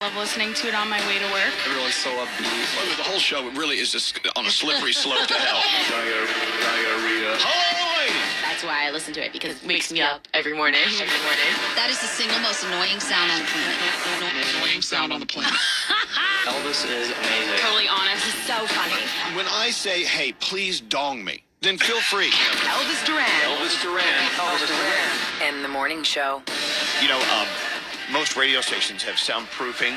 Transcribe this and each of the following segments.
Love listening to it on my way to work. Everyone's so upbeat. Well, the whole show really is just on a slippery slope to hell. Diarrhea. Hello, lady! That's why I listen to it, because it wakes me up every morning. That is the single most annoying sound on the planet. Annoying sound on the planet. Elvis is amazing. Totally honest. It's so funny. When I say, hey, please dong me, then feel free. Elvis Duran. Elvis Duran. And the morning show. You know, most radio stations have soundproofing.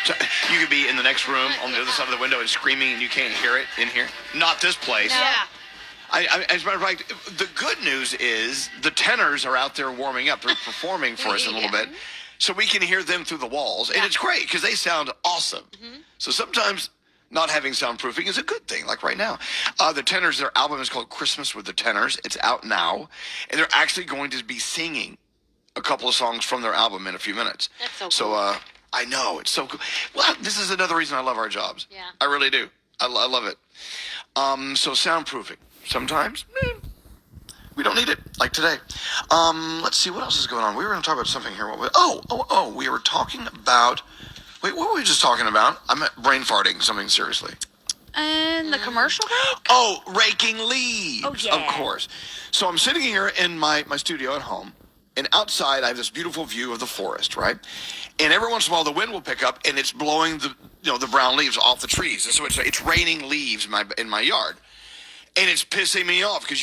So you could be in the next room on the other side of the window and screaming and you can't hear it in here. Not this place. Yeah. As a matter of fact, the good news is the tenors are out there warming up. They're performing for us a little bit. So we can hear them through the walls. And it's great because they sound awesome. So sometimes not having soundproofing is a good thing, like right now. The Tenors, their album is called Christmas with the Tenors. It's out now. And they're actually going to be singing a couple of songs from their album in a few minutes. That's so cool. I know, it's so cool. Well, this is another reason I love our jobs. Yeah. I really do. I love it. So soundproofing. Sometimes, we don't need it, like today. Let's see, what else is going on? We were going to talk about something here. We were talking about, wait, what were we just talking about? I'm brain farting something seriously. And the commercial break? Oh, raking leaves. Oh, yeah. Of course. So I'm sitting here in my studio at home, and outside I have this beautiful view of the forest, right? And every once in a while the wind will pick up, and it's blowing the brown leaves off the trees. And so it's raining leaves in my yard. And it's pissing me off because,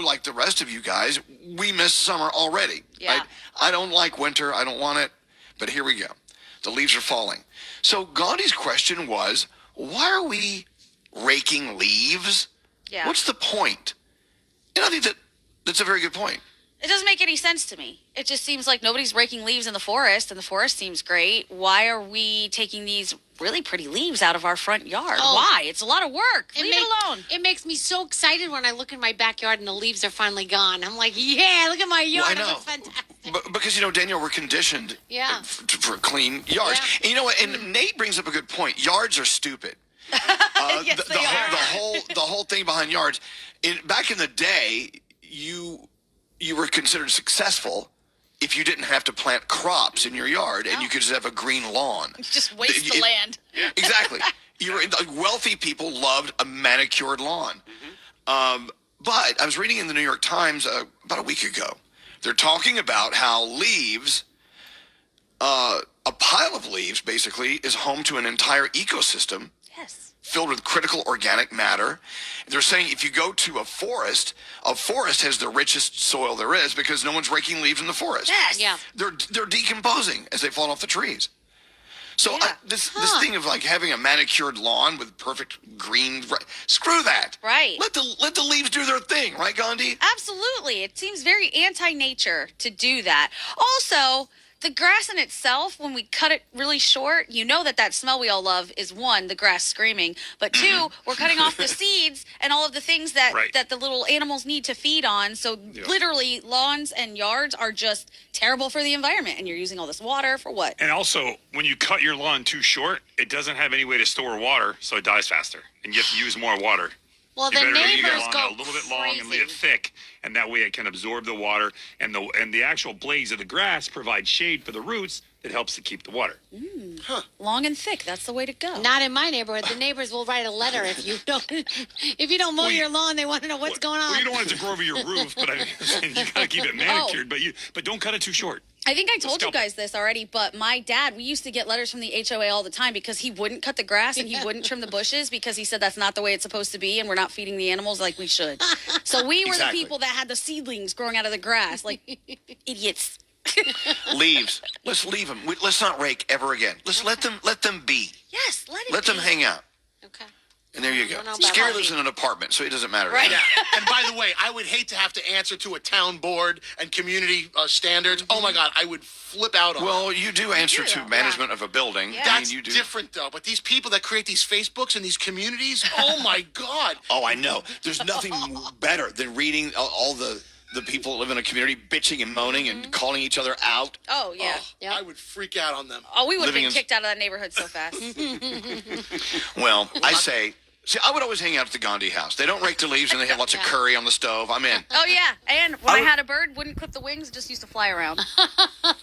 like the rest of you guys, we miss summer already. Yeah. Right? I don't like winter. I don't want it. But here we go. The leaves are falling. So Gandhi's question was, why are we raking leaves? Yeah. What's the point? And I think that's a very good point. It doesn't make any sense to me. It just seems like nobody's raking leaves in the forest, and the forest seems great. Why are we taking these really pretty leaves out of our front yard? Oh. Why? It's a lot of work. Leave it alone. It makes me so excited when I look in my backyard and the leaves are finally gone. I'm like, yeah, look at my yard. Well, I know. It looks fantastic. But because, Danielle, we're conditioned Yeah. for clean yards. Yeah. And you know what? And Nate brings up a good point. Yards are stupid. Yes, the they are. The whole thing behind yards. Back in the day, you were considered successful if you didn't have to plant crops in your yard and you could just have a green lawn. Just waste the land. Exactly. Wealthy people loved a manicured lawn. But I was reading in the New York Times about a week ago. They're talking about how leaves, a pile of leaves basically, is home to an entire ecosystem. Yes. Filled with critical organic matter. They're saying if you go to a forest has the richest soil there is because no one's raking leaves in the forest. Yes. Yeah. They're decomposing as they fall off the trees. So Yeah. this thing of like having a manicured lawn with perfect green, screw that. Right. Let the leaves do their thing, right, Gandhi? Absolutely. It seems very anti-nature to do that. Also, the grass in itself, when we cut it really short, that smell we all love is one, the grass screaming, but two, we're cutting off the seeds and all of the things that the little animals need to feed on. So literally lawns and yards are just terrible for the environment, and you're using all this water for what? And also, when you cut your lawn too short, it doesn't have any way to store water, so it dies faster, and you have to use more water. Well, You the better leave your neighbors lawn go a little bit long and leave it crazy. thick, and that way it can absorb the water, and the actual blades of the grass provide shade for the roots that helps to keep the water. Long and thick. That's the way to go. Not in my neighborhood. The neighbors will write a letter if you don't mow your lawn. They want to know what's going on. Well, you don't want it to grow over your roof, but you gotta keep it manicured. But don't cut it too short. I think I told you scalpel. guys this already, but my dad, we used to get letters from the HOA all the time because he wouldn't cut the grass and he wouldn't trim the bushes because he said that's not the way it's supposed to be and we're not feeding the animals like we should. So we were Exactly. the people that had the seedlings growing out of the grass, like idiots. Leaves. Let's leave them. Let's not rake ever again. Let's let them be. Yes, Let them hang out. Okay. And there you go. I don't know about Scary that. lives in an apartment, so it doesn't matter. Right. Yeah. And by the way, I would hate to have to answer to a town board and community standards. Oh my God, I would flip out on. Well, you do answer to though. management of a building. Yeah. I mean, that's you do. different though. But these people that create these Facebooks and these communities, oh my God. Oh, I know. There's nothing better than reading all the people that live in a community bitching and moaning and calling each other out. Oh, yeah. Yep. I would freak out on them. Oh, we would have Living been in- kicked out of that neighborhood so fast. Well, I say See, I would always hang out at the Gandhi house. They don't rake the leaves, and they have lots of curry on the stove. I'm in. Oh yeah, and when I had a bird, wouldn't clip the wings, just used to fly around.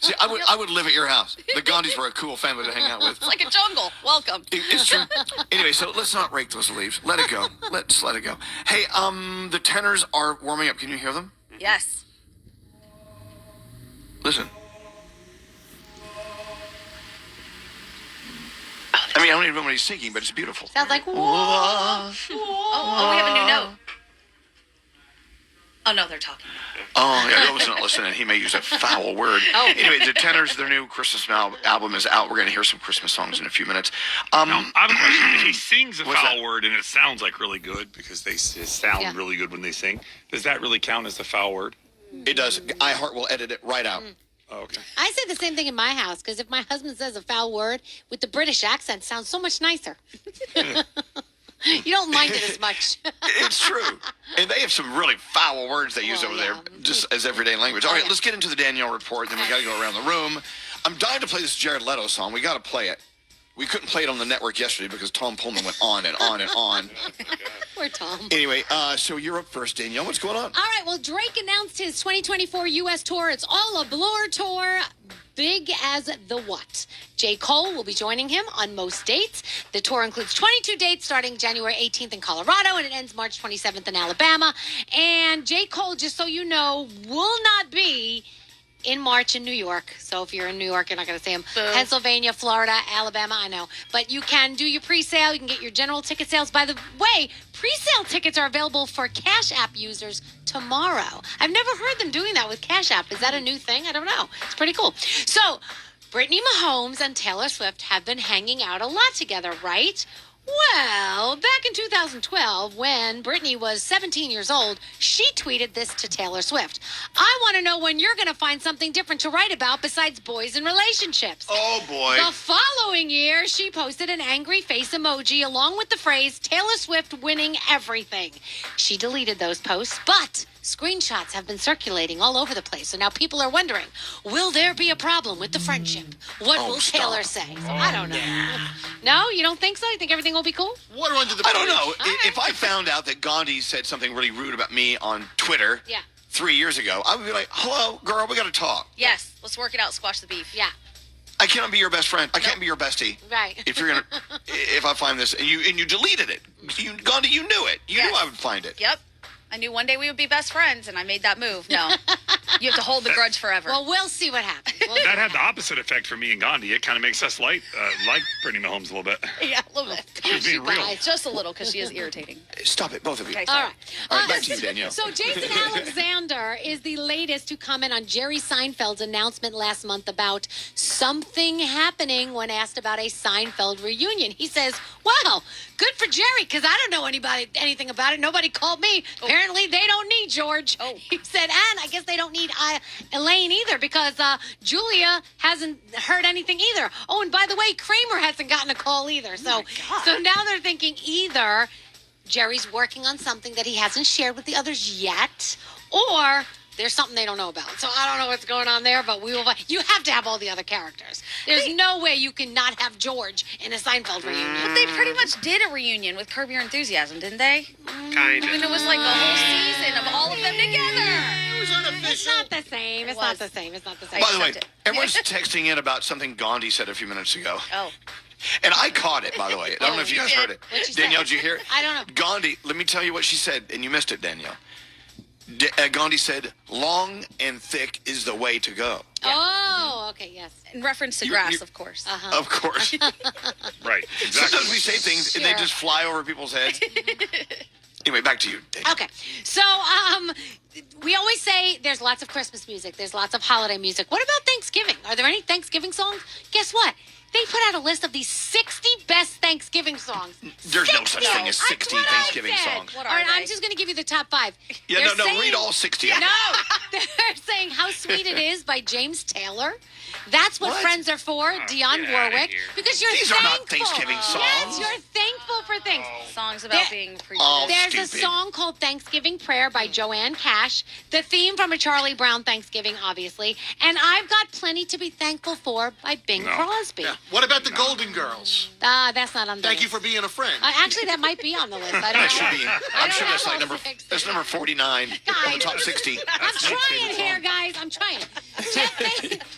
See, I would live at your house. The Gandhis were a cool family to hang out with. It's like a jungle. Welcome. It's true. Anyway, so let's not rake those leaves. Let it go. Let's let it go. Hey, the tenors are warming up. Can you hear them? Yes. Listen. I mean, I don't even know what he's singing, but it's beautiful. Sounds like, whoa. Oh, we have a new note. Oh no, they're talking. Oh, yeah, Lois not listening. He may use a foul word. Oh. Anyway, the Tenors, their new Christmas album is out. We're going to hear some Christmas songs in a few minutes. Now, I have a question. If he sings a What's foul that? word and it sounds like really good because they sound really good when they sing, does that really count as the foul word? It does. iHeart will edit it right out. Oh, okay. I say the same thing in my house because if my husband says a foul word with the British accent, it sounds so much nicer. You don't mind it as much. It's true. And they have some really foul words they use over there just as everyday language. All right, let's get into the Danielle report. Then we got to go around the room. I'm dying to play this Jared Leto song. We got to play it. We couldn't play it on the network yesterday because Tom Pullman went on and on and on. Poor Tom. Anyway, so you're up first, Danielle. What's going on? All right, well, Drake announced his 2024 U.S. tour. It's all a blur tour, big as the what. J. Cole will be joining him on most dates. The tour includes 22 dates starting January 18th in Colorado, and it ends March 27th in Alabama. And J. Cole, just so you know, will not be in March in New York. So if you're in New York, you're not going to see him. Boo. Pennsylvania, Florida, Alabama, I know. But you can do your pre-sale. You can get your general ticket sales. By the way, pre-sale tickets are available for Cash App users tomorrow. I've never heard them doing that with Cash App. Is that a new thing? I don't know. It's pretty cool. So Brittany Mahomes and Taylor Swift have been hanging out a lot together, right? Well, back in 2012, when Brittany was 17 years old, she tweeted this to Taylor Swift. I want to know when you're going to find something different to write about besides boys and relationships. Oh, boy. The following year, she posted an angry face emoji along with the phrase, Taylor Swift winning everything. She deleted those posts, but screenshots have been circulating all over the place. So now people are wondering, will there be a problem with the friendship? What will Taylor say? So I don't know. No, you don't think so? You think everything will be cool? Water under the I don't know. right. If I found out that Gandhi said something really rude about me on Twitter 3 years ago, I would be like, hello, girl, we got to talk. Yes, let's work it out. Squash the beef. Yeah, I cannot be your best friend. I can't be your bestie. right. If you're if I find this, and you deleted it, Gandhi, you knew it. You knew I would find it. Yep. I knew one day we would be best friends, and I made that move. No, you have to hold the grudge forever. Well, we'll see what happens. That had the opposite effect for me and Gandhi. It kind of makes us like Brittany Mahomes a little bit. yeah, a little bit. She's being real. guys. Just a little, because she is irritating. Stop it, both of you. Okay, All sorry. right. All right, back to you, Danielle. So Jason Alexander is the latest to comment on Jerry Seinfeld's announcement last month about something happening when asked about a Seinfeld reunion. He says, "Wow, good for Jerry, because I don't know anything about it. Nobody called me. Apparently, they don't need George." Oh. He said, and I guess they don't need Elaine either, because Julia hasn't heard anything either. Oh, and by the way, Kramer hasn't gotten a call either. So now they're thinking either Jerry's working on something that he hasn't shared with the others yet, or there's something they don't know about. So I don't know what's going on there, but you have to have all the other characters. There's no way you can not have George in a Seinfeld reunion. But they pretty much did a reunion with Curb Your Enthusiasm, didn't they? Kind I mean, it was like a whole season of all of them together. It was It's unofficial. not the same. It's not the same. It's not the same. By the way, accept it. everyone's texting in about something Gandhi said a few minutes ago. Oh, And I caught it, by the way. I don't know if you guys heard it. What'd she say? Danielle, did you hear it? I don't know. Gandhi, let me tell you what she said, and you missed it, Danielle. Gandhi said, long and thick is the way to go. Oh, okay, yes. in reference to grass, of course. Uh-huh. Of course. Right. Exactly. Sometimes we say things and they just fly over people's heads. Anyway, back to you, Danielle. Okay, so we always say there's lots of Christmas music, there's lots of holiday music. What about Thanksgiving? Are there any Thanksgiving songs? Guess what? They put out a list of these 60 best Thanksgiving songs. There's no such thing as 60 That's what I Thanksgiving said. songs. What All are right, I'm they? just going to give you the top 5. Yeah, They're no, saying- read all 60 of them. No, they're saying How Sweet It Is by James Taylor. That's what, What? Friends are for, Dionne get outta Warwick. here. Because you're These are thankful. not Thanksgiving songs. Yes, you're thankful for things. Songs about There- being appreciative. Oh, There's a stupid. song called Thanksgiving Prayer by Joanne Cash, the theme from a Charlie Brown Thanksgiving, obviously. And I've Got Plenty to Be Thankful For by Bing No. Crosby. Yeah. What about the Golden Girls? That's not on the Thank you list. for being a friend. Actually, that might be on the list. I don't That know. should be. I I'm don't sure that's have like all six. that's number 49 on the top 60. I'm trying here, guys. I'm trying.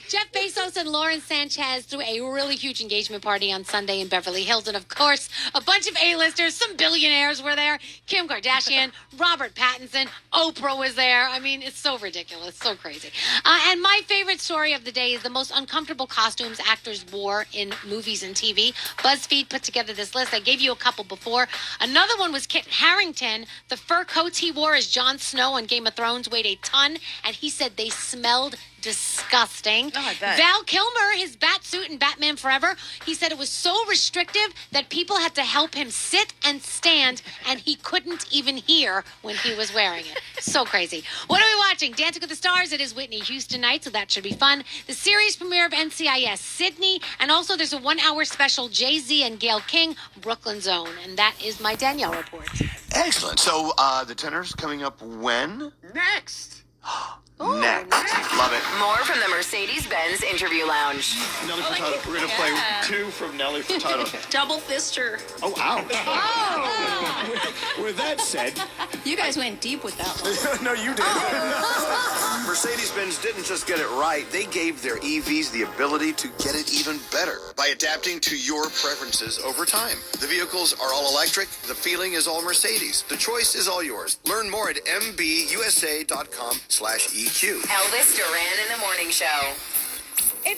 Jeff Bezos and Lauren Sanchez threw a really huge engagement party on Sunday in Beverly Hills. And of course, a bunch of A-listers, some billionaires were there. Kim Kardashian, Robert Pattinson, Oprah was there. I mean, it's so ridiculous, so crazy. And my favorite story of the day is the most uncomfortable costumes actors wore in movies and TV. BuzzFeed put together this list. I gave you a couple before. Another one was Kit Harington. The fur coats he wore as Jon Snow on Game of Thrones weighed a ton, and he said they smelled disgusting. Oh, I bet. Val Kilmer, his bat suit in Batman Forever, he said it was so restrictive that people had to help him sit and stand, and he couldn't even hear when he was wearing it. So crazy. What are we watching? Dancing with the Stars. It is Whitney Houston night, so that should be fun. The series premiere of NCIS Sydney, and also there's a 1-hour special Jay-Z and Gayle King, Brooklyn Zone. And that is my Danielle report. Excellent. So the tenors coming up when? Next. Next. Love it. More from the Mercedes-Benz Interview Lounge. Nelly Furtado. We're going to play 2 from Nelly Furtado. Double fister. Oh, ow. With that said, You guys went deep with that one. no, you did. Mercedes-Benz didn't just get it right. They gave their EVs the ability to get it even better by adapting to your preferences over time. The vehicles are all electric. The feeling is all Mercedes. The choice is all yours. Learn more at mbusa.com/EQ. Elvis Duran in the Morning Show.